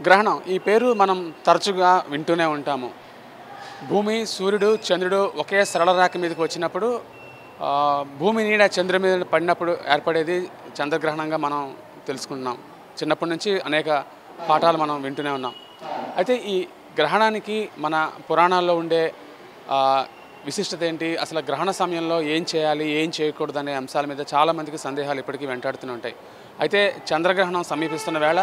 గ్రహణం ఈ పేరు మనం తరచుగా వింటూనే ఉంటాము. భూమి, సూర్యుడు, చంద్రుడు ఒకే సరళ రేఖ మీదకి వచ్చినప్పుడు భూమి నీడ చంద్రుడి మీద పడినప్పుడు ఏర్పడేది చంద్రగ్రహణంగా మనం తెలుసుకుంటున్నాం. చిన్నప్పటి నుంచి అనేక పాఠాలు మనం వింటూనే ఉన్నాం. అయితే ఈ గ్రహణానికి మన పురాణాల్లో ఉండే విశిష్టత ఏంటి, అసలు గ్రహణ సమయంలో ఏం చేయాలి, ఏం చేయకూడదు అనే అంశాల మీద చాలామందికి సందేహాలు ఇప్పటికీ వెంటాడుతూనే ఉంటాయి. అయితే చంద్రగ్రహణం సమీపిస్తున్న వేళ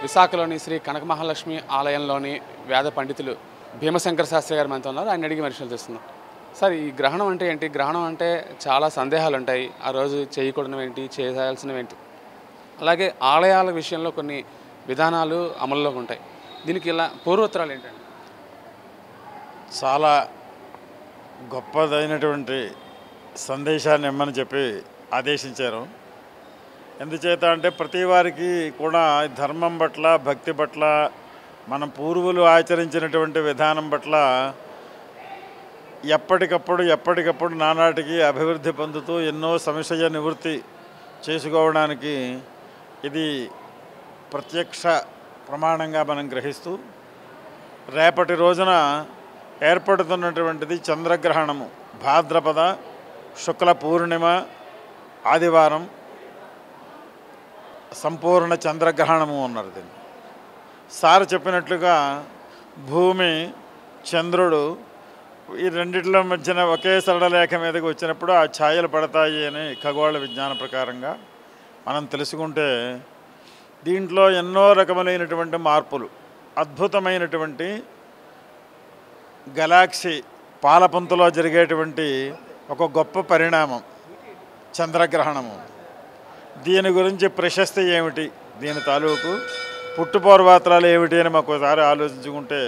విశాఖలోని శ్రీ కనక మహాలక్ష్మి ఆలయంలోని వేద పండితులు భీమశంకర శాస్త్రి గారు మనతో ఉన్నారు. ఆయన అడిగి మనుషులు తెస్తున్నాం. సార్, ఈ గ్రహణం అంటే ఏంటి? గ్రహణం అంటే చాలా సందేహాలు ఉంటాయి. ఆ రోజు చేయకూడనివి ఏంటి, చేయాల్సినవి ఏంటి, అలాగే ఆలయాల విషయంలో కొన్ని విధానాలు అమల్లోకి ఉంటాయి. దీనికి ఇలా పూర్వోత్తరాలు ఏంటండి? చాలా గొప్పదైనటువంటి సందేశాన్ని ఇమ్మని చెప్పి ఆదేశించారు. ఎందుచేత అంటే ప్రతి వారికి కూడా ధర్మం పట్ల, భక్తి పట్ల, మన పూర్వులు ఆచరించినటువంటి విధానం పట్ల ఎప్పటికప్పుడు నానాటికి అభివృద్ధి పొందుతూ ఎన్నో సంశయ నివృత్తి చేసుకోవడానికి ఇది ప్రత్యక్ష ప్రమాణంగా మనం గ్రహిస్తూ రేపటి రోజున ఏర్పడుతున్నటువంటిది చంద్రగ్రహణము. భాద్రపద శుక్ల పూర్ణిమ ఆదివారం సంపూర్ణ చంద్రగ్రహణము అన్నారు. దీన్ని సార్ చెప్పినట్లుగా భూమి, చంద్రుడు ఈ రెండిట్లో మధ్యన ఒకే సరళరేఖ మీదకి వచ్చినప్పుడు ఆ ఛాయలు పడతాయి అని ఖగోళ విజ్ఞాన ప్రకారంగా మనం తెలుసుకుంటే దీంట్లో ఎన్నో రకములైనటువంటి మార్పులు, అద్భుతమైనటువంటి గెలాక్సీ పాలపుంతలో జరిగేటువంటి ఒక గొప్ప పరిణామం చంద్రగ్రహణము. దీని గురించి ప్రశస్తి ఏమిటి, దీని తాలూకు పుట్టుపూర్వాత్రాలు ఏమిటి అని మాకోసారి ఆలోచించుకుంటే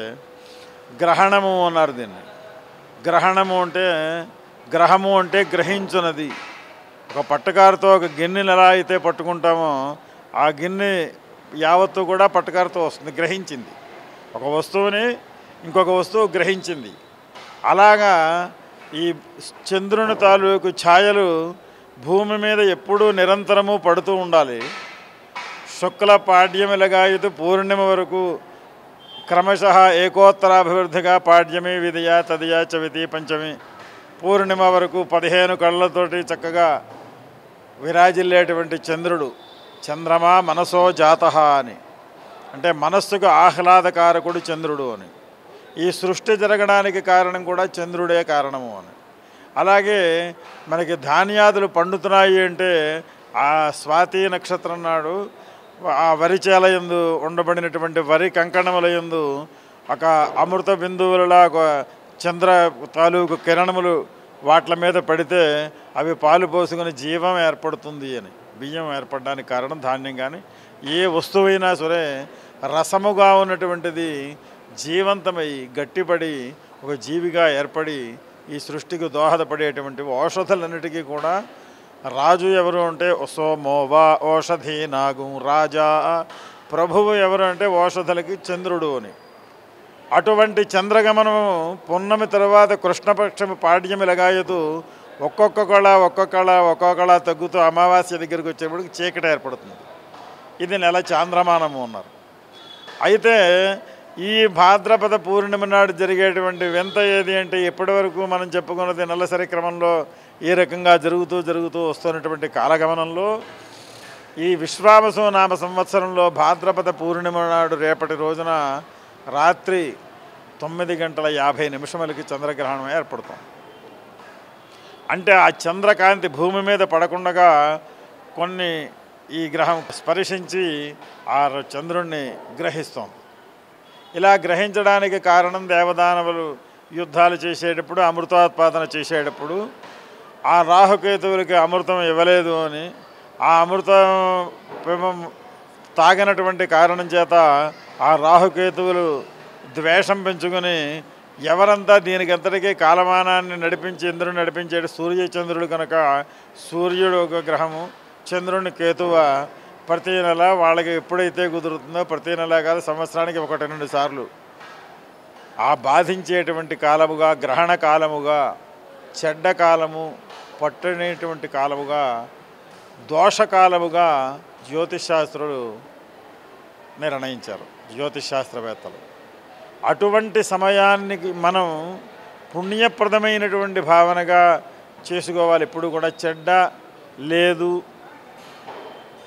గ్రహణము అన్నారు దీన్ని. గ్రహణము అంటే గ్రహము అంటే గ్రహించున్నది. ఒక పట్టకారుతో ఒక గిన్నెని ఎలా అయితే పట్టుకుంటామో ఆ గిన్నె యావత్తు కూడా పట్టకారుతో వస్తుంది, గ్రహించింది. ఒక వస్తువుని ఇంకొక వస్తువు గ్రహించింది. అలాగా ఈ చంద్రుని తాలూకు ఛాయలు భూమి మీద ఎప్పుడూ నిరంతరము పడుతూ ఉండాలి. శుక్ల పాడ్యమిలగాయతు పూర్ణిమ వరకు క్రమశః ఏకోత్తరాభివృద్ధిగా పాడ్యమి, విధియ, తదియ, చవితి, పంచమి, పూర్ణిమ వరకు 15 కళ్ళతోటి చక్కగా విరాజిల్లేటువంటి చంద్రుడు. చంద్రమా మనసో జాతః అని, అంటే మనస్సుకు ఆహ్లాదకారకుడు చంద్రుడు అని. ఈ సృష్టి జరగడానికి కారణం కూడా చంద్రుడే కారణము అని. అలాగే మనకి ధాన్యాదులు పండుతున్నాయి అంటే ఆ స్వాతి నక్షత్రం నాడు ఆ వరి చేల యందు ఉండబడినటువంటి వరి కంకణముల యందు ఒక అమృత బిందువులలా ఒక చంద్ర తాలూకు కిరణములు వాటి మీద పడితే అవి పాలు పోసుకొని జీవం ఏర్పడుతుంది అని. బియ్యం ఏర్పడడానికి కారణం ధాన్యం. కానీ ఏ వస్తువైనా సరే రసముగా ఉన్నటువంటిది జీవంతమై గట్టిపడి ఒక జీవిగా ఏర్పడి ఈ సృష్టికి దోహదపడేటువంటి ఔషధులన్నిటికీ కూడా రాజు ఎవరు అంటే సోమోవా ఔషధి నాగు రాజా, ప్రభువు ఎవరు అంటే ఔషధులకి చంద్రుడు అని. అటువంటి చంద్రగమనము పున్నమి తర్వాత కృష్ణపక్షము పాడ్యమి లగాయతూ ఒక్కొక్కళ తగ్గుతూ అమావాస్య దగ్గరికి వచ్చేప్పటికి చీకటి ఏర్పడుతుంది. ఇది నెల చాంద్రమానము అన్నారు. అయితే ఈ భాద్రపద పూర్ణిమ నాడు జరిగేటువంటి వింత ఏది అంటే ఇప్పటి వరకు మనం చెప్పుకున్నది నెలసరి క్రమంలో ఏ రకంగా జరుగుతూ వస్తున్నటువంటి కాలగమనంలో ఈ విశ్వావసు నామ సంవత్సరంలో భాద్రపద పూర్ణిమ నాడు రేపటి రోజున రాత్రి 9:50 చంద్రగ్రహణం ఏర్పడుతుంది. అంటే ఆ చంద్రకాంతి భూమి మీద పడకుండా కొన్ని ఈ గ్రహం స్పర్శించి ఆ చంద్రుణ్ణి గ్రహిస్తోంది. ఇలా గ్రహించడానికి కారణం దేవదానవులు యుద్ధాలు చేసేటప్పుడు, అమృతోత్పాదన చేసేటప్పుడు ఆ రాహుకేతువులకి అమృతం ఇవ్వలేదు అని, ఆ అమృతం తాగినటువంటి కారణం చేత ఆ రాహుకేతువులు ద్వేషం పెంచుకొని ఎవరంతా దీనికి అంతటికీ కాలమానాన్ని నడిపించి ఇంద్రుని నడిపించేది సూర్యచంద్రుడు కనుక సూర్యుడు ఒక గ్రహము, చంద్రుని కేతువ ప్రతి నెల వాళ్ళకి ఎప్పుడైతే కుదురుతుందో ప్రతి నెల కాదు సంవత్సరానికి 1-2 సార్లు ఆ బాధించేటువంటి కాలముగా, గ్రహణ కాలముగా, చెడ్డ కాలము, పట్టనేటువంటి కాలముగా, దోషకాలముగా జ్యోతిష్ శాస్త్రులు నిర్ణయించారు జ్యోతిష్ శాస్త్రవేత్తలు. అటువంటి సమయానికి మనం పుణ్యప్రదమైనటువంటి భావనగా చేసుకోవాలి. ఎప్పుడు కూడా చెడ్డ లేదు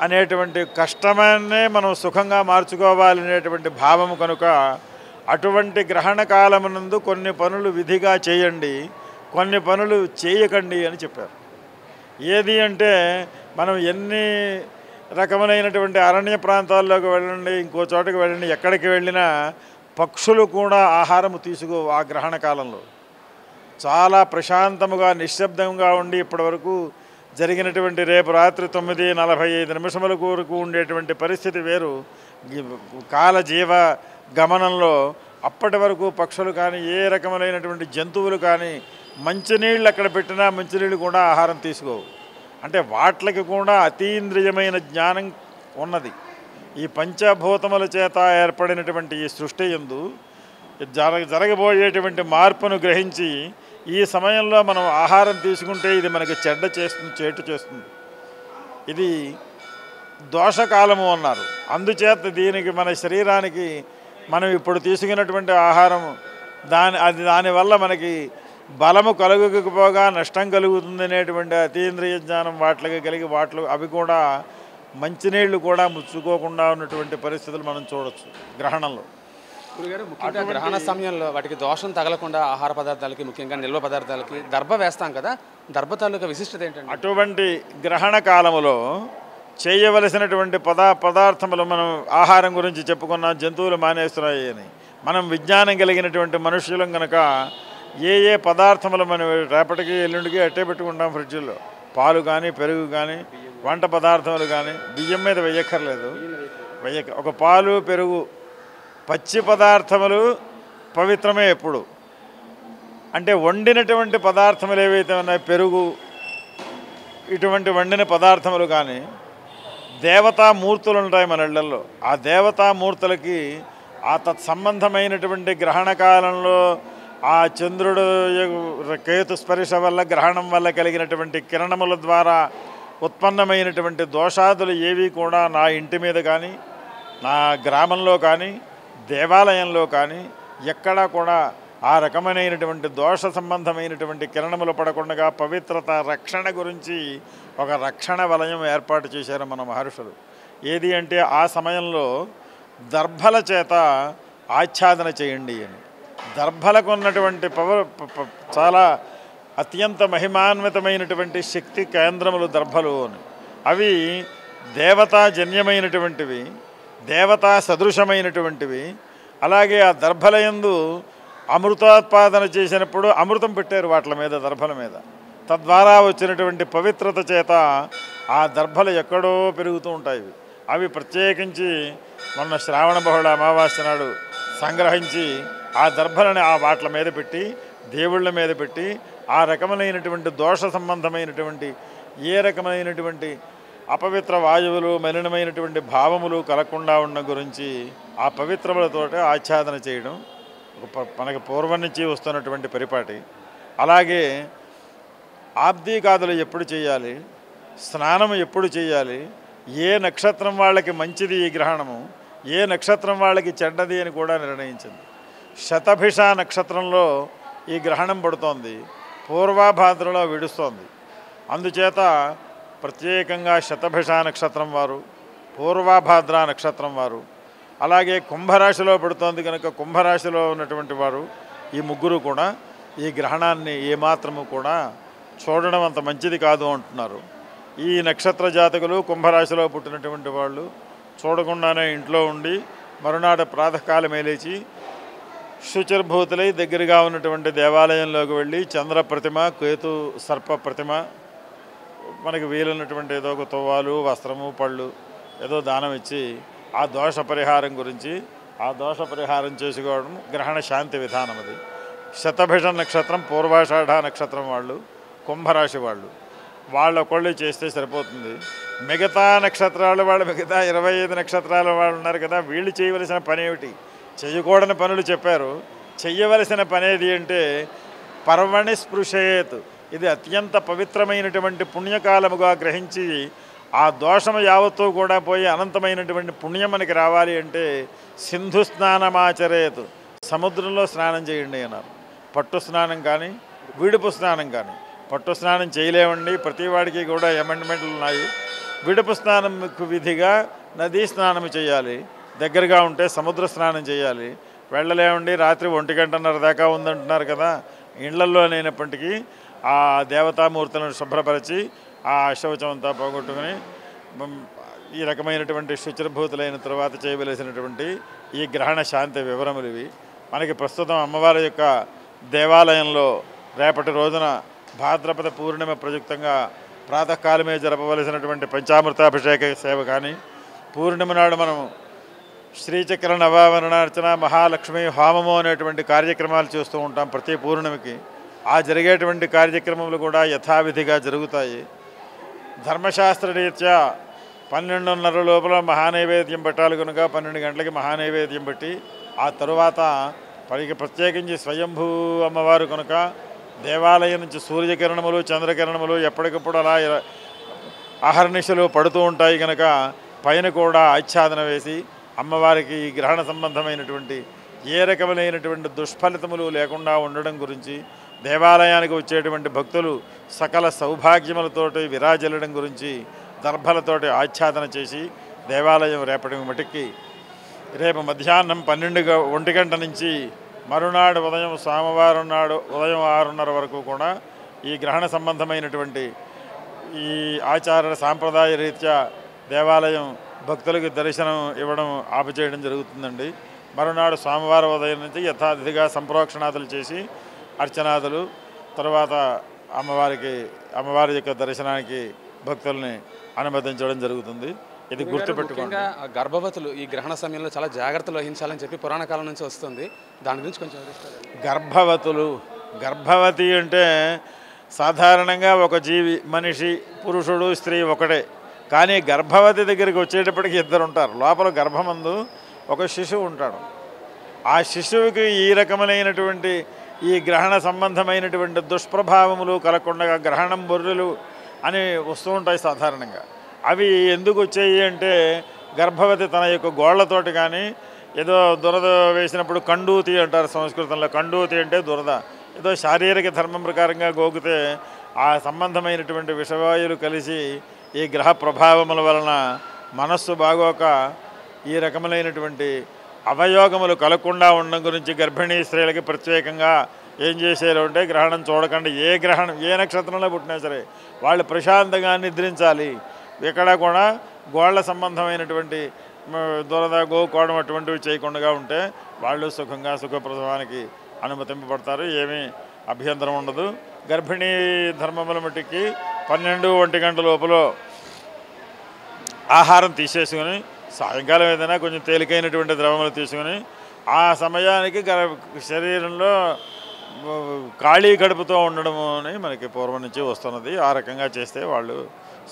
అనేటువంటి కష్టమనే మనం సుఖంగా మార్చుకోవాలనేటువంటి భావము కనుక అటువంటి గ్రహణ కాలమునందు కొన్ని పనులు విధిగా చేయండి, కొన్ని పనులు చేయకండి అని చెప్పారు. ఏది అంటే మనం ఎన్ని రకములైనటువంటి అరణ్య ప్రాంతాల్లోకి వెళ్ళండి, ఇంకో చోటకి వెళ్ళండి, ఎక్కడికి వెళ్ళినా పక్షులు కూడా ఆహారము తీసుకో. ఆ గ్రహణ కాలంలో చాలా ప్రశాంతముగా నిశ్శబ్దంగా ఉండి ఇప్పటివరకు జరిగినటువంటి రేపు రాత్రి 9:45 వరకు ఉండేటువంటి పరిస్థితి వేరు. కాలజీవ గమనంలో అప్పటి వరకు పక్షులు కానీ ఏ రకములైనటువంటి జంతువులు కానీ మంచినీళ్ళు అక్కడ పెట్టినా మంచినీళ్ళు కూడా ఆహారం తీసుకోవు. అంటే వాటికి కూడా అతీంద్రియమైన జ్ఞానం ఉన్నది. ఈ పంచభూతముల చేత ఏర్పడినటువంటి ఈ సృష్టి యందు జరగబోయేటువంటి మార్పును గ్రహించి ఈ సమయంలో మనం ఆహారం తీసుకుంటే ఇది మనకి చెడ్డ చేస్తుంది, చేటు చేస్తుంది, ఇది దోషకాలము అన్నారు. అందుచేత దీనికి మన శరీరానికి మనం ఇప్పుడు తీసుకున్నటువంటి ఆహారం దానివల్ల మనకి బలము కలుగకపోగా నష్టం కలుగుతుంది అనేటువంటి అతీంద్రియ జ్ఞానం వాటికి కలిగి అవి కూడా మంచినీళ్ళు కూడా ముచ్చుకోకుండా ఉన్నటువంటి పరిస్థితులు మనం చూడవచ్చు గ్రహణంలో. గురుగారు, ముఖ్యంగా గ్రహణ సమయంలో వాటికి దోషం తగలకుండా ఆహార పదార్థాలకి, ముఖ్యంగా నిల్వ పదార్థాలకి దర్భ వేస్తాం కదా, దర్భ తాలూకా విశిష్టత ఏంటంటే అటువంటి గ్రహణ కాలములో చేయవలసినటువంటి పదార్థములు మనం ఆహారం గురించి చెప్పుకున్నాం. జంతువులు మానేస్తున్నాయి అని మనం విజ్ఞానం కలిగినటువంటి మనుషులం కనుక ఏ పదార్థములు మనం రేపటికి ఎల్లుండికి అట్టే పెట్టుకుంటాం ఫ్రిడ్జ్లో. పాలు కానీ, పెరుగు కానీ, వంట పదార్థములు కానీ బియ్యం మీద వేయక్కర్లేదు. ఒక పాలు, పెరుగు, పచ్చి పదార్థములు పవిత్రమే. ఎప్పుడు అంటే వండినటువంటి పదార్థములు ఏవైతే ఉన్నాయో, పెరుగు ఇటువంటి వండిన పదార్థములు కానీ, దేవతామూర్తులు ఉంటాయి మన ఇళ్లలో. ఆ దేవతామూర్తులకి ఆ తత్సంబంధమైనటువంటి గ్రహణ కాలంలో ఆ చంద్రుడు కేతు స్పర్శ వల్ల, గ్రహణం వల్ల కలిగినటువంటి కిరణముల ద్వారా ఉత్పన్నమైనటువంటి దోషాదులు ఏవి కూడా నా ఇంటి మీద కానీ, నా గ్రామంలో కానీ, దేవాలయంలో కానీ ఎక్కడా కూడా ఆ రకమైనటువంటి దోష సంబంధమైనటువంటి కిరణములు పడకుండా పవిత్రత, రక్షణ గురించి ఒక రక్షణ వలయం ఏర్పాటు చేశారు మన మహర్షులు. ఏది అంటే ఆ సమయంలో దర్భల చేత ఆచ్ఛాదన చేయండి అని. దర్భలకు ఉన్నటువంటి చాలా అత్యంత మహిమాన్వితమైనటువంటి శక్తి కేంద్రములు దర్భలు అని. అవి దేవతాజన్యమైనటువంటివి, దేవతా సదృశమైనటువంటివి. అలాగే ఆ దర్భలయందు అమృతోత్పాదన చేసినప్పుడు అమృతం పెట్టారు వాటి మీద, దర్భల మీద. తద్వారా వచ్చినటువంటి పవిత్రత చేత ఆ దర్భలు ఎక్కడో పెరుగుతూ ఉంటాయి. అవి ప్రత్యేకించి మొన్న శ్రావణ బహుళ అమావాస్య నాడు సంగ్రహించి ఆ దర్భలని ఆ వాట్ల మీద పెట్టి, దేవుళ్ళ మీద పెట్టి, ఆ రకమైనటువంటి దోష సంబంధమైనటువంటి ఏ రకమైనటువంటి అపవిత్ర వాయువులు, మలినమైనటువంటి భావములు కలగకుండా ఉన్న గురించి ఆ పవిత్రములతోటి ఆచ్ఛాదన చేయడం మనకి పూర్వం నుంచి వస్తున్నటువంటి పరిపాటి. అలాగే ఆబ్దీకాదులు ఎప్పుడు చేయాలి, స్నానం ఎప్పుడు చేయాలి, ఏ నక్షత్రం వాళ్ళకి మంచిది ఈ గ్రహణము, ఏ నక్షత్రం వాళ్ళకి చెడ్డది అని కూడా నిర్ణయించింది. శతభిష నక్షత్రంలో ఈ గ్రహణం పడుతోంది, పూర్వాభాద్రలో విడుస్తోంది. అందుచేత ప్రత్యేకంగా శతభిష నక్షత్రం వారు, పూర్వాభాద్ర నక్షత్రం వారు, అలాగే కుంభరాశిలో పడుతోంది కనుక కుంభరాశిలో ఉన్నటువంటి వారు ఈ ముగ్గురు కూడా ఈ గ్రహణాన్ని ఏమాత్రము కూడా చూడడం అంత మంచిది కాదు అంటున్నారు. ఈ నక్షత్ర జాతకులు కుంభరాశిలో పుట్టినటువంటి వాళ్ళు చూడకుండానే ఇంట్లో ఉండి మరునాడు ప్రాతకాలమే లేచి శుచిర్భూతులై దగ్గరగా ఉన్నటువంటి దేవాలయంలోకి వెళ్ళి చంద్ర ప్రతిమ, కేతు సర్ప ప్రతిమ, మనకి వీలున్నటువంటి ఏదో ఒక తువ్వాలు, వస్త్రము, పళ్ళు ఏదో దానం ఇచ్చి ఆ దోష పరిహారం గురించి ఆ దోష పరిహారం చేసుకోవడం గ్రహణ శాంతి విధానం. అది శతభిష నక్షత్రం, పూర్వాషాఢ నక్షత్రం వాళ్ళు, కుంభరాశి వాళ్ళు ఒకళ్ళు చేస్తే సరిపోతుంది. మిగతా నక్షత్రాల వాళ్ళు, మిగతా 25 నక్షత్రాల వాళ్ళు ఉన్నారు కదా, వీళ్ళు చేయవలసిన పని ఏమిటి? చేయకూడని పనులు చెప్పారు. చెయ్యవలసిన పని ఏది అంటే పర్వణి స్పృశేత్. ఇది అత్యంత పవిత్రమైనటువంటి పుణ్యకాలముగా గ్రహించి ఆ దోషము యావత్తూ కూడా పోయి అనంతమైనటువంటి పుణ్యం మనకి రావాలి అంటే సింధు స్నానమాచరేతు, సముద్రంలో స్నానం చేయండి అన్నారు. పట్టు స్నానం కానీ విడుపు స్నానం కానీ. పట్టు స్నానం చేయలేమండి, ప్రతి వాడికి కూడా అమెండ్మెంట్లు ఉన్నాయి. విడుపు స్నానంకు విధిగా నదీ స్నానం చేయాలి, దగ్గరగా ఉంటే సముద్ర స్నానం చేయాలి. వెళ్ళలేమండి, రాత్రి 1:30 దాకా ఉందంటున్నారు కదా. ఇళ్లల్లో లేనప్పటికీ ఆ దేవతామూర్తులను శుభ్రపరిచి ఆ శౌచం అంతా పోగొట్టుకుని ఈ రకమైనటువంటి శుచిర్భూతులైన తర్వాత చేయవలసినటువంటి ఈ గ్రహణ శాంతి వివరములు ఇవి. మనకి ప్రస్తుతం అమ్మవారి యొక్క దేవాలయంలో రేపటి రోజున భాద్రపద పూర్ణిమ ప్రయుక్తంగా ప్రాతకాలమే జరపవలసినటువంటి పంచామృతాభిషేక సేవ కానీ, పూర్ణిమ నాడు మనం శ్రీచక్ర నవావరణార్చన మహాలక్ష్మి హోమము అనేటువంటి కార్యక్రమాలు చేస్తూ ఉంటాం ప్రతి పూర్ణిమకి. ఆ జరిగేటువంటి కార్యక్రమములు కూడా యథావిధిగా జరుగుతాయి. ధర్మశాస్త్ర రీత్యా 12:30 లోపల మహానైవేద్యం పెట్టాలి కనుక 12 గంటలకి మహానైవేద్యం పెట్టి ఆ తరువాత పైకి ప్రత్యేకించి స్వయంభూ అమ్మవారు కనుక దేవాలయం నుంచి సూర్యకిరణములు చంద్రకిరణములు ఎప్పటికప్పుడు అలా అహర్నిశలు పడుతూ ఉంటాయి కనుక పైన కూడా ఆచ్ఛాదన వేసి అమ్మవారికి ఈ గ్రహణ సంబంధమైనటువంటి ఏ రకములైనటువంటి దుష్ఫలితములు లేకుండా ఉండడం గురించి, దేవాలయానికి వచ్చేటువంటి భక్తులు సకల సౌభాగ్యములతోటి విరాజిల్లడం గురించి దర్భలతోటి ఆచ్ఛాదన చేసి దేవాలయం రేపటి మటుకి రేపు మధ్యాహ్నం 1 గంట నుంచి మరునాడు ఉదయం సోమవారం నాడు ఉదయం 6:30 వరకు కూడా ఈ గ్రహణ సంబంధమైనటువంటి ఈ ఆచార సాంప్రదాయ రీత్యా దేవాలయం భక్తులకు దర్శనం ఇవ్వడం ఆపుచేయడం జరుగుతుందండి. మరునాడు సోమవారం ఉదయం నుంచి యథాతిథిగా సంప్రోక్షణాదులు చేసి అర్చనాదులు తర్వాత అమ్మవారి యొక్క దర్శనానికి భక్తుల్ని అనుమతించడం జరుగుతుంది. ఇది గుర్తుపెట్టుకోండి. గర్భవతులు ఈ గ్రహణ సమయంలో చాలా జాగ్రత్తలు వహించాలని చెప్పి పురాణ కాలం నుంచి వస్తుంది. దాని గురించి కొంచెం గర్భవతి అంటే సాధారణంగా ఒక జీవి, మనిషి, పురుషుడు, స్త్రీ ఒకటే. కానీ గర్భవతి దగ్గరికి వచ్చేటప్పటికి 2 ఉంటారు. లోపల గర్భమందు ఒక శిశువు ఉంటాడు. ఆ శిశువుకి ఈ రకములైనటువంటి ఈ గ్రహణ సంబంధమైనటువంటి దుష్ప్రభావములు కలగకుండా గ్రహణం బొర్రెలు అని వస్తూ ఉంటాయి సాధారణంగా. అవి ఎందుకు వచ్చాయి అంటే గర్భవతి తన యొక్క గోళ్లతోటి కానీ ఏదో దురద వేసినప్పుడు కండూతి అంటారు సంస్కృతంలో. కండూతి అంటే దురద. ఏదో శారీరక ధర్మం ప్రకారంగా గోకితే ఆ సంబంధమైనటువంటి విషవాయువులు కలిసి ఈ గ్రహ ప్రభావముల వలన మనస్సు బాగోక ఈ రకములైనటువంటి అవయోగములు కలగకుండా ఉండడం గురించి గర్భిణీ స్త్రీలకి ప్రత్యేకంగా ఏం చేశారు అంటే గ్రహణం చూడకండి. ఏ నక్షత్రంలో పుట్టినా సరే వాళ్ళు ప్రశాంతంగా నిద్రించాలి. ఎక్కడ కూడా గోళ్ల సంబంధమైనటువంటి దురద గోకోవడం అటువంటివి చేయకుండా ఉంటే వాళ్ళు సుఖంగా సుఖప్రసవానికి అనుమతింపబడతారు. ఏమీ అభ్యంతరం ఉండదు. గర్భిణీ ధర్మముల మట్టికి 12-1 గంట లోపల ఆహారం తీసేసుకొని సాయంకాలం ఏదైనా కొంచెం తేలికైనటువంటి ద్రవములు తీసుకొని ఆ సమయానికి శరీరంలో ఖాళీ కడుపుతో ఉండడము అని మనకి పూర్వం నుంచి వస్తున్నది. ఆ రకంగా చేస్తే వాళ్ళు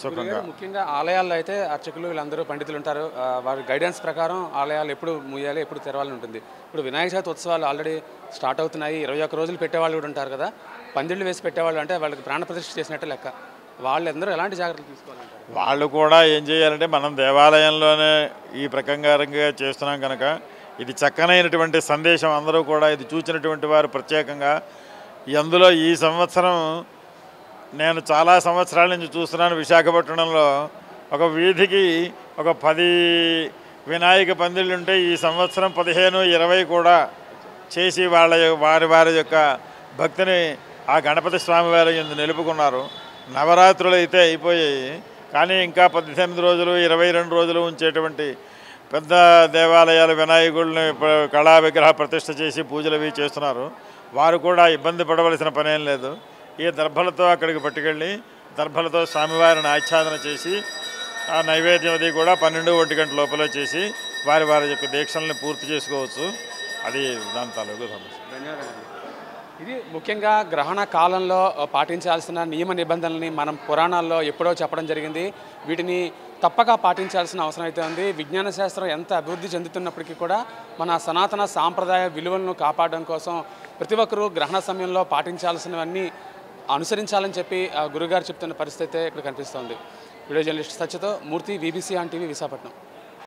సుఖంగా. ముఖ్యంగా ఆలయాల్లో అయితే అర్చకులు వీళ్ళందరూ పండితులు ఉంటారు. వారి గైడెన్స్ ప్రకారం ఆలయాలు ఎప్పుడు మూయాలి, ఎప్పుడు తెరవాలని ఉంటుంది. ఇప్పుడు వినాయక చవితి ఉత్సవాలు ఆల్రెడీ స్టార్ట్ అవుతున్నాయి. 21 రోజులు పెట్టేవాళ్ళు కూడా ఉంటారు కదా. పందిళ్ళు వేసి పెట్టేవాళ్ళు అంటే వాళ్ళకి ప్రాణ ప్రతిష్ఠ చేసినట్టు లెక్క. వాళ్ళందరూ ఎలాంటి జాగ్రత్తలు తీసుకోవాలంటారు? వాళ్ళు కూడా ఏం చేయాలంటే మనం దేవాలయంలోనే ఈ ప్రకారంగా చేస్తున్నాం కనుక ఇది చక్కనైనటువంటి సందేశం. అందరూ కూడా ఇది చూసినటువంటి వారు ప్రత్యేకంగా అందులో ఈ సంవత్సరం నేను చాలా సంవత్సరాల నుంచి చూస్తున్నాను. విశాఖపట్నంలో ఒక వీధికి ఒక 10 వినాయక పందిళ్ళు ఉంటే ఈ సంవత్సరం 15-20 కూడా చేసి వారి యొక్క భక్తిని ఆ గణపతి స్వామి వారి యందు నిలుపుకున్నారు. నవరాత్రులు అయితే అయిపోయాయి, కానీ ఇంకా 18 రోజులు 22 రోజులు ఉంచేటువంటి పెద్ద దేవాలయాలు వినాయకుడిని కళా విగ్రహ ప్రతిష్ఠ చేసి పూజలు అవి చేస్తున్నారు. వారు కూడా ఇబ్బంది పడవలసిన పనేం లేదు. ఈ దర్భలతో అక్కడికి పట్టుకెళ్ళి దర్భలతో స్వామివారిని ఆచ్ఛాదన చేసి ఆ నైవేద్యం అది కూడా 12-1 గంట లోపల చేసి వారి యొక్క దీక్షల్ని పూర్తి చేసుకోవచ్చు. అది దాని తాలూకు సమస్య. ధన్యవాదాలు. ఇది ముఖ్యంగా గ్రహణ కాలంలో పాటించాల్సిన నియమ నిబంధనల్ని మనం పురాణాల్లో ఎప్పుడో చెప్పడం జరిగింది. వీటిని తప్పక పాటించాల్సిన అవసరం అయితే ఉంది. విజ్ఞాన శాస్త్రం ఎంత అభివృద్ధి చెందుతున్నప్పటికీ కూడా మన సనాతన సాంప్రదాయ విలువలను కాపాడడం కోసం ప్రతి ఒక్కరూ గ్రహణ సమయంలో పాటించాల్సినవన్నీ అనుసరించాలని చెప్పి గురుగారు చెప్తున్న పరిస్థితి ఇక్కడ కనిపిస్తోంది. వీడియో జర్నలిస్ట్ సత్యతో Murthy, VBC on TV, Visakhapatnam.